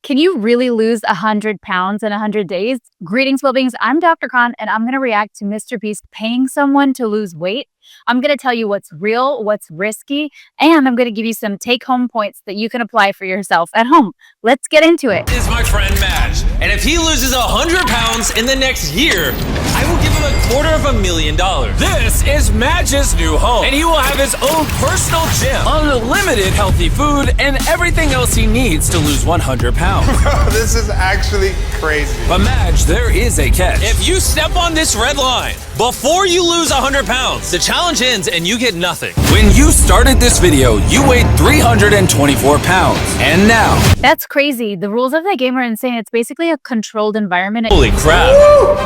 Can you really lose 100 pounds in 100 days? Greetings, well beings. I'm Dr. Khan, and I'm going to react to Mr. Beast paying someone to lose weight. I'm going to tell you what's real, what's risky, and I'm going to give you some take-home points that you can apply for yourself at home. Let's get into it. This is my friend Madge, and if he loses 100 pounds in the next year, I will give him $250,000. This is Madge's new home, and he will have his own personal gym, unlimited healthy food, and everything else he needs to lose 100 pounds. Bro, this is actually crazy. But Madge, there is a catch. If you step on this red line before you lose 100 pounds, the challenge ends and you get nothing. When you started this video, you weighed 324 pounds, and now... That's crazy. The rules of the game are insane. It's basically a controlled environment. Holy crap.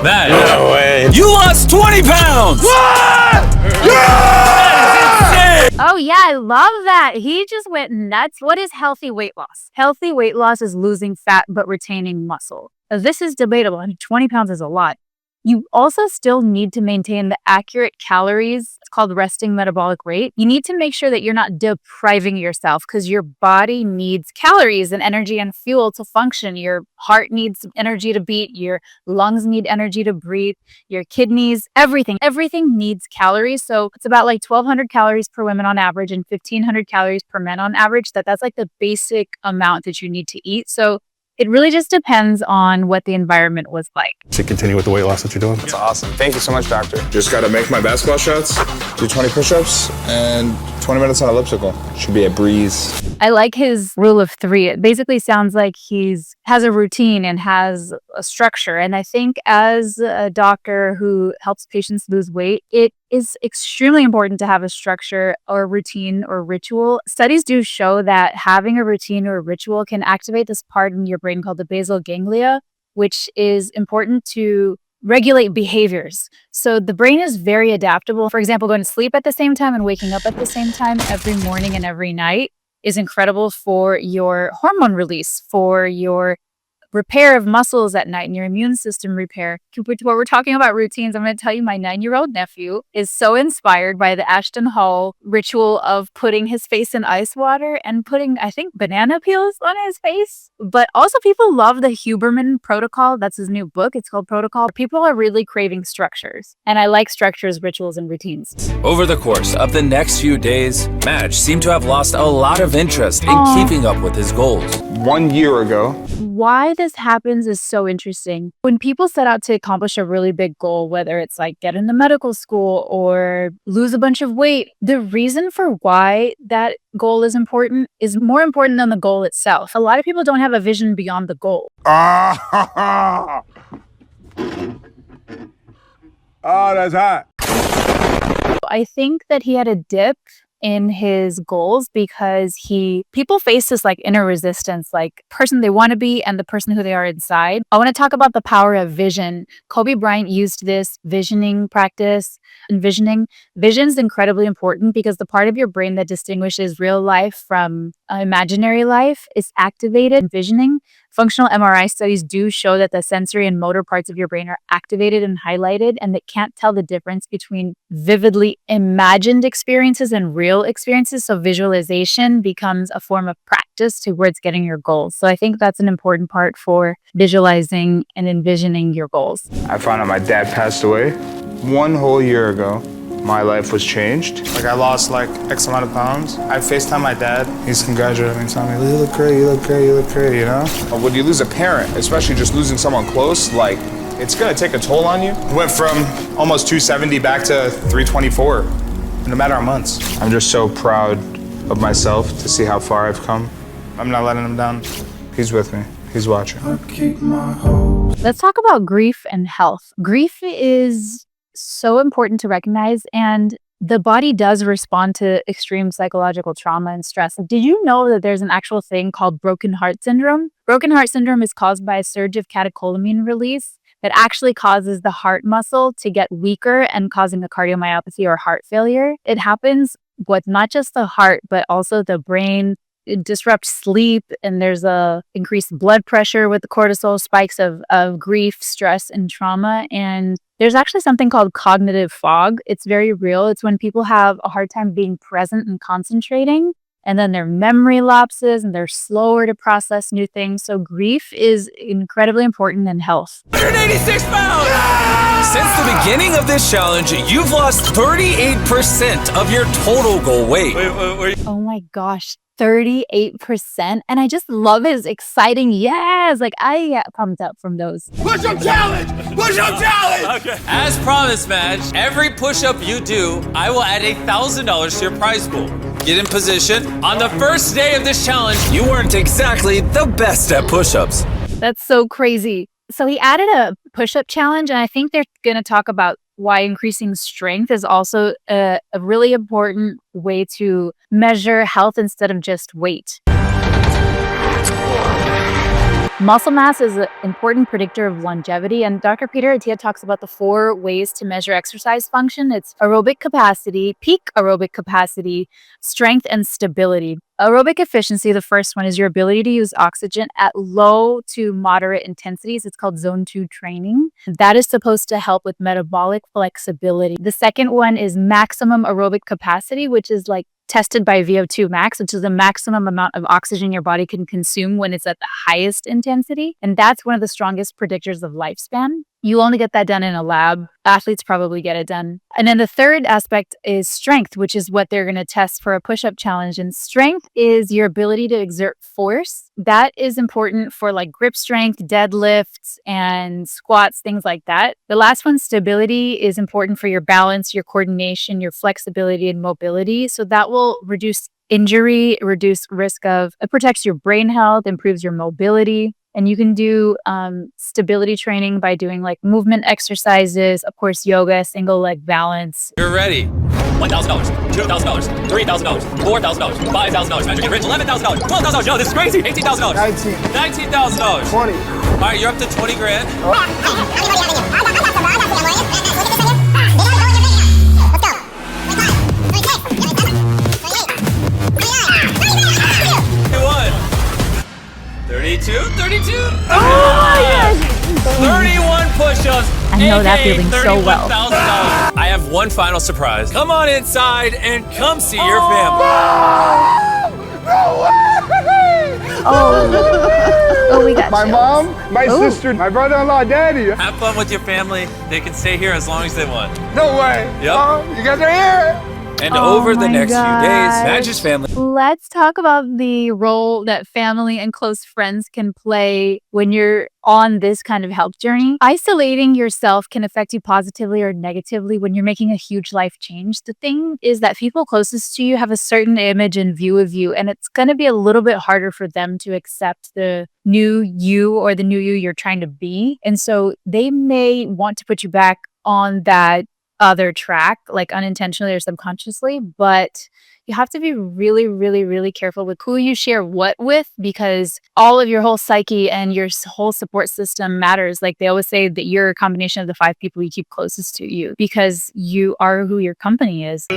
Madge, No way. you lost 20 pounds! What? Yeah! Oh yeah, I love that. He just went nuts. What is healthy weight loss? Healthy weight loss is losing fat but retaining muscle. Now, this is debatable. I mean, 20 pounds is a lot. You also still need to maintain the accurate calories. It's called resting metabolic rate. You need to make sure that you're not depriving yourself because your body needs calories and energy and fuel to function. Your heart needs energy to beat. Your lungs need energy to breathe. Your kidneys, everything needs calories. So it's about like 1,200 calories per woman on average and 1,500 calories per man on average. That's like the basic amount that you need to eat. So it really just depends on what the environment was like. To continue with the weight loss that you're doing. That's awesome. Thank you so much, doctor. Just gotta make my basketball shots, do 20 push-ups, and 20 minutes on elliptical. Should be a breeze. I like his rule of three. It basically sounds like has a routine and has a structure. And I think as a doctor who helps patients lose weight, it is extremely important to have a structure or routine or ritual. Studies do show that having a routine or a ritual can activate this part in your brain called the basal ganglia, which is important to regulate behaviors. So the brain is very adaptable. For example, going to sleep at the same time and waking up at the same time every morning and every night is incredible for your hormone release, for your repair of muscles at night and your immune system repair. What we're talking about routines, I'm going to tell you my 9-year-old nephew is so inspired by the Ashton Hall ritual of putting his face in ice water and putting, I think, banana peels on his face. But also people love the Huberman Protocol. That's his new book. It's called Protocol. People are really craving structures. And I like structures, rituals, and routines. Over the course of the next few days, Madge seemed to have lost a lot of interest in keeping up with his goals. 1 year ago. Why this happens is so interesting. When people set out to accomplish a really big goal, whether it's like get into medical school or lose a bunch of weight, the reason for why that goal is important is more important than the goal itself. A lot of people don't have a vision beyond the goal. Oh, that's hot. I think that he had a dip in his goals because people face this like inner resistance, like person they want to be and the person who they are inside. I want to talk about the power of vision. Kobe Bryant used this visioning practice. Vision is incredibly important because the part of your brain that distinguishes real life from imaginary life is activated. Visioning. Functional MRI studies do show that the sensory and motor parts of your brain are activated and highlighted, and that can't tell the difference between vividly imagined experiences and real experiences. So visualization becomes a form of practice towards getting your goals. So I think that's an important part for visualizing and envisioning your goals. I found out my dad passed away 1 whole year ago. My life was changed. Like I lost like X amount of pounds. I FaceTime my dad. He's congratulating me, telling me, you look great, you look great, you look great, you know? When you lose a parent, especially just losing someone close, like it's gonna take a toll on you. Went from almost 270 back to 324 in a matter of months. I'm just so proud of myself to see how far I've come. I'm not letting him down. He's with me, he's watching. Let's talk about grief and health. Grief is so important to recognize, and the body does respond to extreme psychological trauma and stress. Did you know that there's an actual thing called broken heart syndrome? Broken heart syndrome is caused by a surge of catecholamine release that actually causes the heart muscle to get weaker and causing a cardiomyopathy or heart failure. It happens with not just the heart, but also the brain. It disrupts sleep, and there's a increased blood pressure with the cortisol spikes of grief, stress, and trauma. And there's actually something called cognitive fog. It's very real. It's when people have a hard time being present and concentrating. and then their memory lapses and they're slower to process new things. So grief is incredibly important in health. 186 pounds! Since the beginning of this challenge, you've lost 38% of your total goal weight. Oh my gosh, 38%. And I just love his exciting yes. Like I get pumped up from those. Push-up challenge! Push-up challenge! Okay. As promised, Madge, every push-up you do, I will add $1,000 to your prize pool. Get in position. On the first day of this challenge, you weren't exactly the best at push-ups. That's so crazy. So he added a push-up challenge, and I think they're going to talk about why increasing strength is also a really important way to measure health instead of just weight. Muscle mass is an important predictor of longevity, and Dr. Peter Attia talks about the 4 ways to measure exercise function. It's aerobic capacity, peak aerobic capacity, strength, and stability. Aerobic efficiency, the first one, is your ability to use oxygen at low to moderate intensities. It's called zone 2 training. That is supposed to help with metabolic flexibility. The second one is maximum aerobic capacity, which is like tested by VO2 max, which is the maximum amount of oxygen your body can consume when it's at the highest intensity. And that's one of the strongest predictors of lifespan. You only get that done in a lab. Athletes probably get it done. And then the third aspect is strength, which is what they're going to test for a push-up challenge. And strength is your ability to exert force. That is important for like grip strength, deadlifts, and squats, things like that. The last one, stability, is important for your balance, your coordination, your flexibility, and mobility. So that will reduce injury, reduce risk of, it protects your brain health, improves your mobility. And you can do stability training by doing like movement exercises, of course, yoga, single leg balance. You're ready. $1,000, $2,000, $3,000, $4,000, $5,000, Magic Rich, $11,000, $12,000. Yo, this is crazy. $18,000. $19,000. 20. All right, you're up to 20 grand. $32. Oh, yes. 31 push-ups. I know that feeling so well. I have one final surprise. Come on inside and come see your family. No way! Oh, we got My chills. mom, my sister, my brother-in-law, daddy. Have fun with your family. They can stay here as long as they want. No way. Yep. You guys are here. And Oh over the my next few days, gosh. Madge's family. Let's talk about the role that family and close friends can play when you're on this kind of health journey. Isolating yourself can affect you positively or negatively when you're making a huge life change. The thing is that people closest to you have a certain image and view of you, and it's going to be a little bit harder for them to accept the new you or the new you you're trying to be. And so they may want to put you back on that other track, like unintentionally or subconsciously, but you have to be really, really, really careful with who you share what with, because all of your whole psyche and your whole support system matters. Like they always say that you're a combination of the 5 people you keep closest to you, because you are who your company is.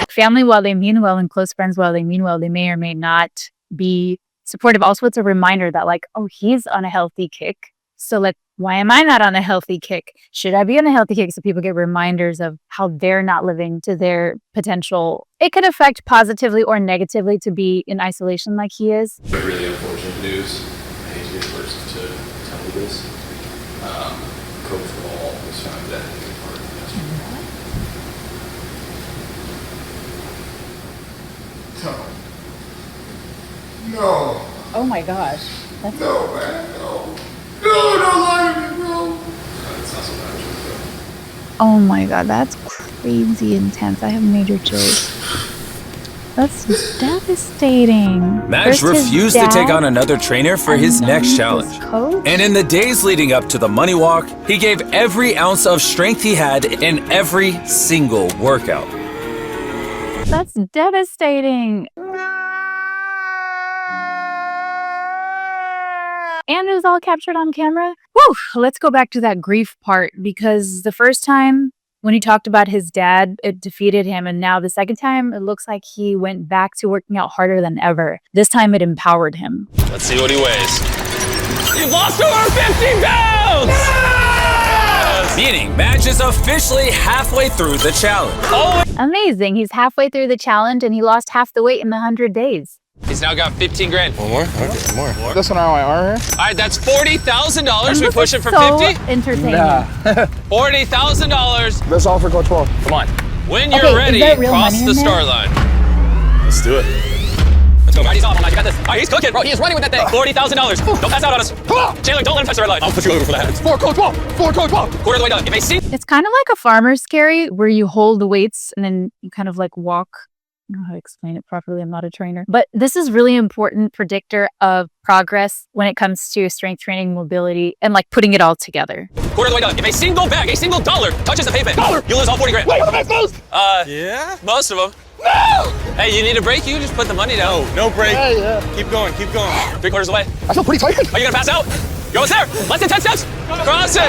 Family, while they mean well, and close friends, while they mean well, they may or may not be supportive. Also, it's a reminder that like, oh, he's on a healthy kick. So like, why am I not on a healthy kick? Should I be on a healthy kick? So people get reminders of how they're not living to their potential. It could affect positively or negatively to be in isolation like he is. Really unfortunate news. I hate to be the person to tell you this. Coach Wall was found dead in his apartment yesterday. No. Oh my gosh. No, man, no. No, don't lie to me, bro. It's not so bad, Oh my god, that's crazy intense. I have major chills. That's devastating. Madge First his refused to dad, take on another trainer for and his then next his challenge. coach? And in the days leading up to the money walk, he gave every ounce of strength he had in every single workout. That's devastating. And it was all captured on camera. Whew, let's go back to that grief part, because the first time when he talked about his dad, it defeated him. And now the second time, it looks like he went back to working out harder than ever. This time it empowered him. Let's see what he weighs. You've lost over 50 pounds! Yes! meaning Madge is officially halfway through the challenge. Oh, Amazing. He's halfway through the challenge and he lost half the weight in the 100 days. he's now got 15 grand. One more? Okay, more. This one on my arm here? All right, that's $40,000. We This push is it for so 50? entertaining. $40,000. That's all for Coach Wall. Come on. When you're Okay, is ready, there real cross money the in there? star line. Let's do it. Let's go, Marty's on. You got this. All right, he's cooking, bro. He is running with that thing. $40,000. Don't pass out on us. Chandler, don't let him touch the red line. I'll put you over for that. It's for Coach Wall. For Coach Wall. Quarter of the way done. If they see It's kind of like a farmer's carry where you hold the weights and then you kind of like walk. I don't know how to explain it properly. I'm not a trainer. But this is really important predictor of progress when it comes to strength training, mobility, and like putting it all together. quarter of the way done. If a single bag, a single dollar touches the pavement, you lose all 40 grand. Wait, what am I supposed? Yeah? Most of them. No! Hey, you need a break? You just put the money down. No break. Keep going, keep going. 3/4 of the way. I feel pretty tired. Are you gonna pass out? You're almost there. Less than 10 steps. Cross it.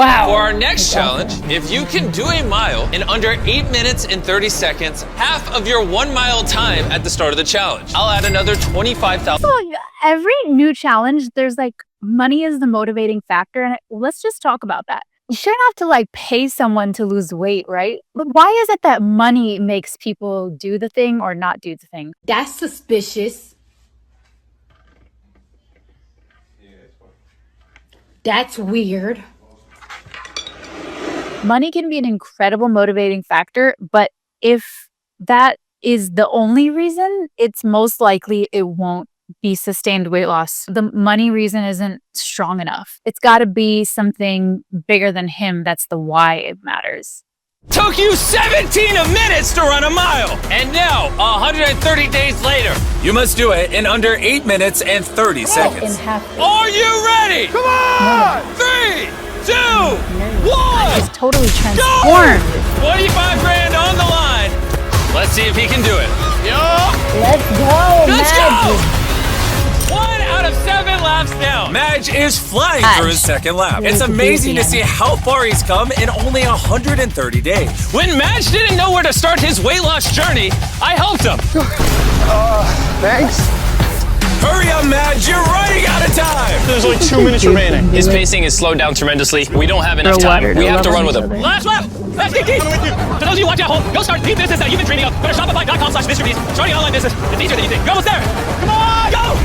Wow. For our next challenge, if you can do a mile in under 8 minutes and 30 seconds, half of your 1 mile time at the start of the challenge, I'll add another 25,000. So every new challenge, there's like money is the motivating factor. And let's just talk about that. You shouldn't have to like pay someone to lose weight, right? But why is it that money makes people do the thing or not do the thing? That's suspicious. That's weird. Money can be an incredible motivating factor, but if that is the only reason, it's most likely it won't be sustained weight loss. The money reason isn't strong enough. It's got to be something bigger than him. That's the why it matters. Took you 17 minutes to run a mile. And now, 130 days later, you must do it in under 8 minutes and 30 seconds. In half. Are you ready? Come on! 3, 2, 1! He's totally transformed. 25 grand on the line. Let's see if he can do it. Let's go, Let's Madge. go! 1 out of 7 laps down. Madge is flying through his second lap. It's amazing to see how far he's come in only 130 days. When Madge didn't know where to start his weight loss journey, I helped him. Thanks. Hurry up, Madge, you're running out of time. There's only 2 minutes remaining. His pacing is slowed down tremendously. We don't have enough time. We have to run with him. Last lap. Let's get deep. For those of you watching at home, go start the business that you've been dreaming of. Go to Shopify.com/MrBeast. Starting an online business. It's easier than you think. You're almost there. Come on, go.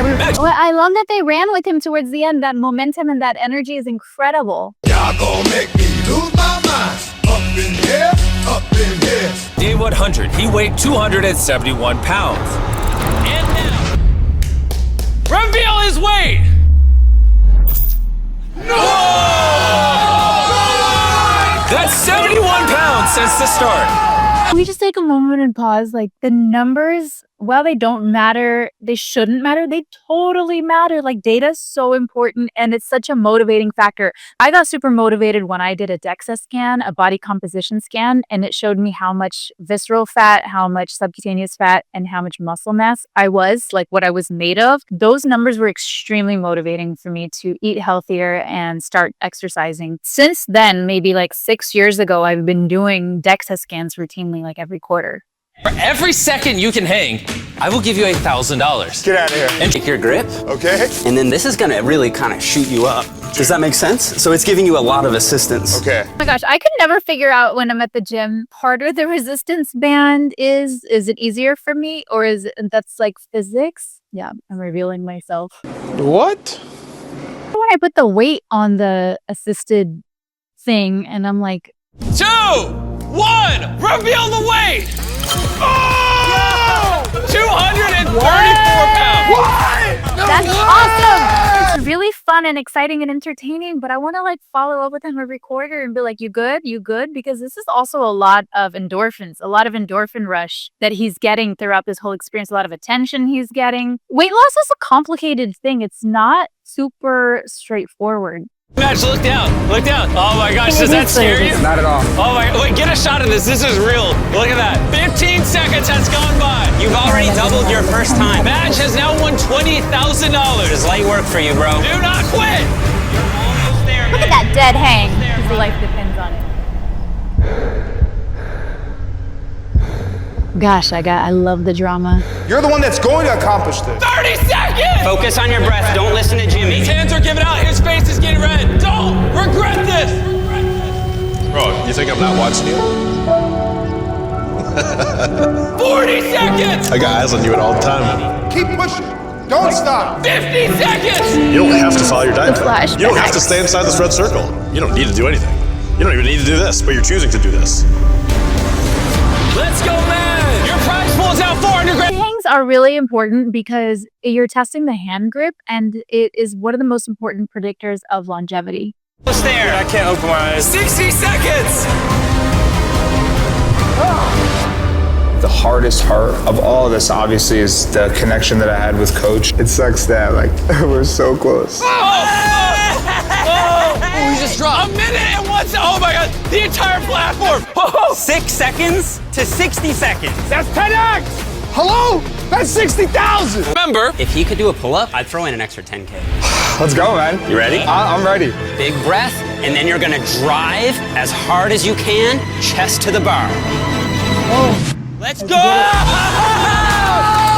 Madge. Well, I love that they ran with him towards the end. That momentum and that energy is incredible. Y'all gon' make me lose my mind. Up in here, up in here. Day 100, he weighed 271 pounds. And now, reveal his weight. No! That's 71 pounds since the start. Can we just take a moment and pause? Like the numbers, while they don't matter, they shouldn't matter. They totally matter. Like data is so important and it's such a motivating factor. I got super motivated when I did a DEXA scan, a body composition scan, and it showed me how much visceral fat, how much subcutaneous fat, and how much muscle mass I was, like what I was made of. Those numbers were extremely motivating for me to eat healthier and start exercising. Since then, maybe like 6 years ago, I've been doing DEXA scans routinely, like every quarter. For every second you can hang, I will give you $1,000. Get out of here. And take your grip. Okay? And then this is gonna really kind of shoot you up. Does that make sense? So it's giving you a lot of assistance. Okay. Oh my gosh, I could never figure out when I'm at the gym, harder the resistance band is it easier for me or is it, that's like physics? Yeah, I'm revealing myself. What? When I put the weight on the assisted thing and I'm like, 2, 1, reveal the weight. Oh! 234 pounds. that's awesome! It's really fun and exciting and entertaining, but I want to like follow up with him every quarter and be like, you good? You good? Because this is also a lot of endorphins, a lot of endorphin rush that he's getting throughout this whole experience, a lot of attention he's getting. Weight loss is a complicated thing. It's not super straightforward. Madge, look down. Look down. Oh my gosh, does that scare you? Not at all. Oh my, wait, get a shot of this. This is real. Look at that. 15 seconds has gone by. You've already doubled your first time. Madge has now won $20,000. It's light work for you, bro. Do not quit. You're almost there, Look at that dead hang. His life depends on it. Gosh, I love the drama. You're the one that's going to accomplish this. 30 seconds! Focus on your breath. Don't listen to Jimmy. His hands are giving out. His face is getting red. Don't regret this. Bro, you think I'm not watching you? 40 seconds! I got eyes on you at all the time. Keep pushing. Don't stop. 50 seconds! You don't have to follow your diet plan. flashbacks. You don't have to stay inside this red circle. You don't need to do anything. You don't even need to do this, but you're choosing to do this. Let's go, man! Your prize pool is now 400 grand. Hands are really important because you're testing the hand grip, and it is one of the most important predictors of longevity. Almost there. I can't open my eyes. 60 seconds! The hardest part of all of this, obviously, is the connection that I had with Coach. It sucks that, like, we're so close. We just dropped. A minute and 1 second. Oh my God, the entire platform. 6 seconds to 60 seconds. That's 10x! Hello? That's 60,000! Remember, If he could do a pull-up, I'd throw in an extra 10K. Let's go, man. You ready? I'm ready. Big breath, and then you're gonna drive as hard as you can, chest to the bar. let's go!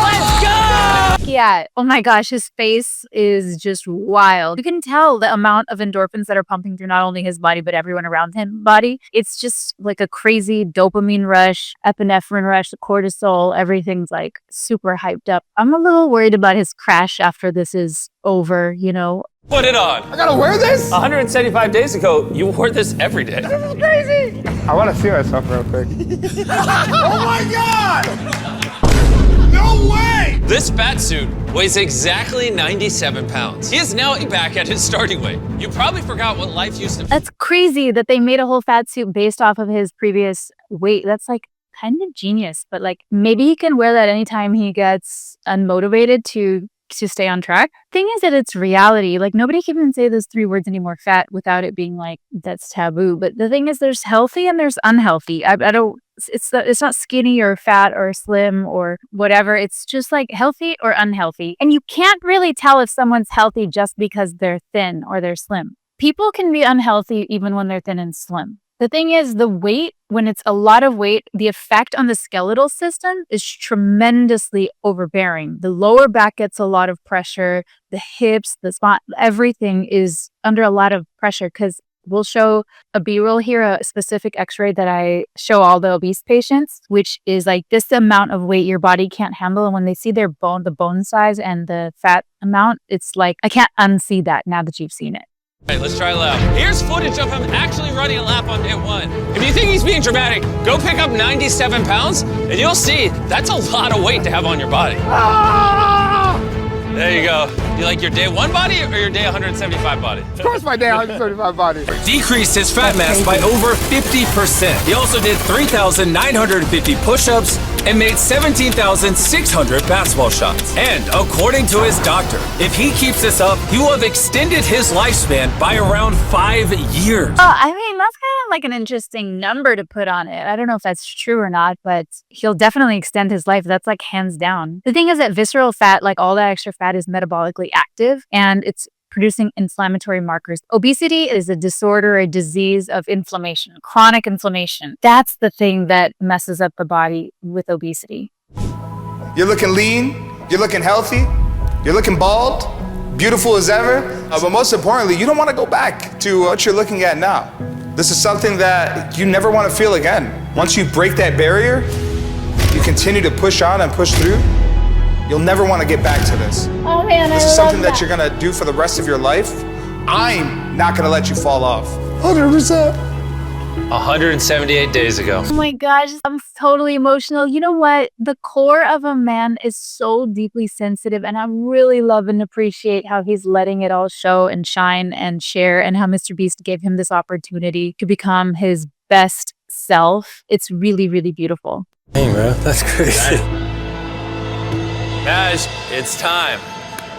Let's go! Yeah. Oh my gosh, his face is just wild. You can tell the amount of endorphins that are pumping through not only his body, but everyone around him body. It's just like a crazy dopamine rush, epinephrine rush, cortisol. Everything's like super hyped up. I'm a little worried about his crash after this is over, you know. Put it on. I gotta wear this? 175 days ago, you wore this every day. This is crazy! I wanna see myself real quick. Oh my God! No way! This fat suit weighs exactly 97 pounds. He is now back at his starting weight. You probably forgot what life used to be. That's crazy that they made a whole fat suit based off of his previous weight. That's like kind of genius, but like maybe he can wear that anytime he gets unmotivated to stay on track. Thing is that it's reality. Like nobody can even say those 3 words anymore, fat, without it being like that's taboo. But the thing is, there's healthy and there's unhealthy. I don't. It's not skinny or fat or slim or whatever. It's just like healthy or unhealthy. And you can't really tell if someone's healthy just because they're thin or they're slim. People can be unhealthy even when they're thin and slim. The thing is, the weight, when it's a lot of weight, the effect on the skeletal system is tremendously overbearing. The lower back gets a lot of pressure, the hips, the spine, everything is under a lot of pressure because we'll show a B-roll here, a specific x-ray that I show all the obese patients, which is like this amount of weight your body can't handle. And when they see their bone, the bone size and the fat amount, it's like, I can't unsee that now that you've seen it. All right, let's try a lap. Here's footage of him actually running a lap on day 1. If you think he's being dramatic, go pick up 97 pounds and you'll see that's a lot of weight to have on your body. There you go. You like your day 1 body or your day 175 body? Of course my day 175 body. Decreased his fat mass by over 50%. He also did 3,950 push-ups and made 17,600 basketball shots. And according to his doctor, if he keeps this up, he will have extended his lifespan by around 5 years. I mean, that's kind of like an interesting number to put on it. I don't know if that's true or not, but he'll definitely extend his life. That's like hands down. The thing is that visceral fat, like all that extra fat, is metabolically active and it's producing inflammatory markers. Obesity is a disorder, a disease of inflammation, chronic inflammation. That's the thing that messes up the body with obesity. You're looking lean, you're looking healthy, you're looking bald, beautiful as ever. But most importantly, you don't want to go back to what you're looking at now. This is something that you never want to feel again. Once you break that barrier, you continue to push on and push through. You'll never want to get back to this. Oh man, This is something that you're gonna do for the rest of your life. I'm not gonna let you fall off. 100%. 178 days ago. Oh my gosh, I'm totally emotional. You know what? The core of a man is so deeply sensitive, and I really love and appreciate how he's letting it all show and shine and share, and how Mr. Beast gave him this opportunity to become his best self. It's really, really beautiful. Dang, bro, that's crazy. Maj, it's time.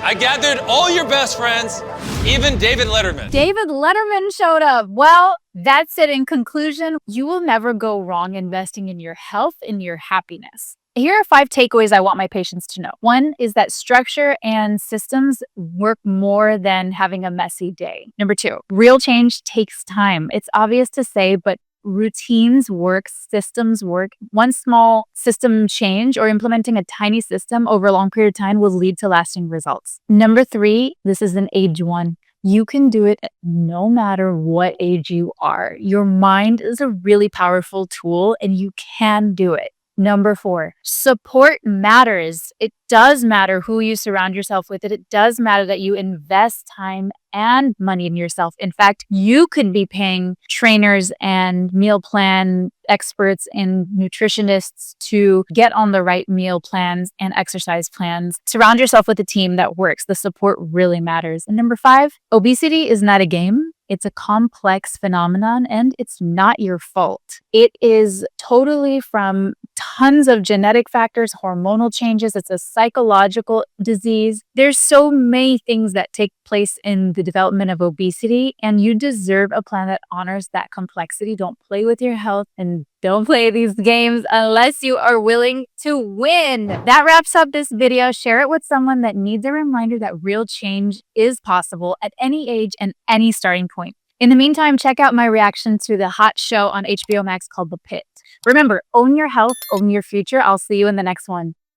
I gathered all your best friends, even David Letterman. David Letterman showed up. Well, that's it. In conclusion, you will never go wrong investing in your health and your happiness. Here are 5 takeaways I want my patients to know. 1 is that structure and systems work more than having a messy day. Number 2, real change takes time. It's obvious to say, but routines work, systems work. One small system change or implementing a tiny system over a long period of time will lead to lasting results. Number 3, this is an age one. You can do it no matter what age you are. Your mind is a really powerful tool and you can do it. Number 4, support matters. It does matter who you surround yourself with. It does matter that you invest time and money in yourself. In fact, you could be paying trainers and meal plan experts and nutritionists to get on the right meal plans and exercise plans. Surround yourself with a team that works. The support really matters. And number 5, obesity is not a game. It's a complex phenomenon and it's not your fault. It is totally from tons of genetic factors, hormonal changes. It's a psychological disease. There's so many things that take place in the development of obesity, and you deserve a plan that honors that complexity. Don't play with your health and don't play these games unless you are willing to win. That wraps up this video. Share it with someone that needs a reminder that real change is possible at any age and any starting point. In the meantime, check out my reaction to the hot show on HBO Max called The Pit. Remember, own your health, own your future. I'll see you in the next one.